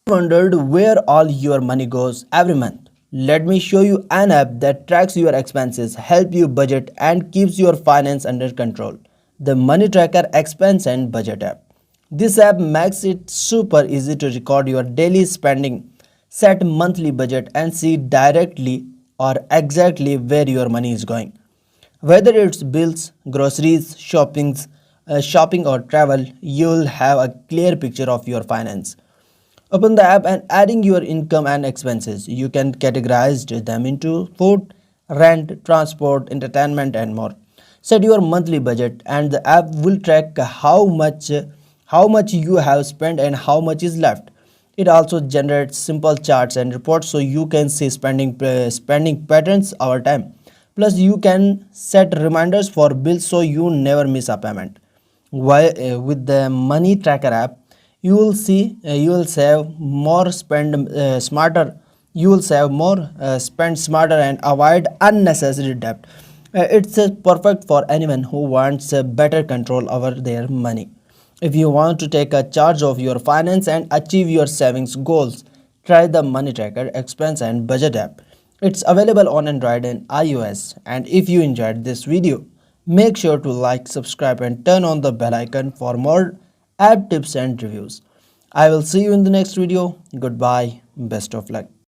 Wondered where all your money goes every month? Let me show you an app that tracks your expenses, help you budget and keeps your finance under control. The Money Tracker Expense and Budget app. This app makes it super easy to record your daily spending, set monthly budget and see directly or exactly where your money is going. Whether it's bills, groceries, shopping or travel, you'll have a clear picture of your finance. Open the app and adding your income and expenses. You can categorize them into food, rent, transport, entertainment and more. Set your monthly budget and the app will track how much you have spent and how much is left. It also generates simple charts and reports so you can see spending patterns over time. Plus you can set reminders for bills so you never miss a payment. With the Money Tracker app, you will save more, spend smarter and avoid unnecessary debt. It's perfect for anyone who wants better control over their money. If you want to take a charge of your finance and achieve your savings goals, try the Money Tracker Expense and Budget app. It's available on Android and iOS. And if you enjoyed this video, make sure to like, subscribe and turn on the bell icon for more app tips and reviews. I will see you in the next video. Goodbye. Best of luck.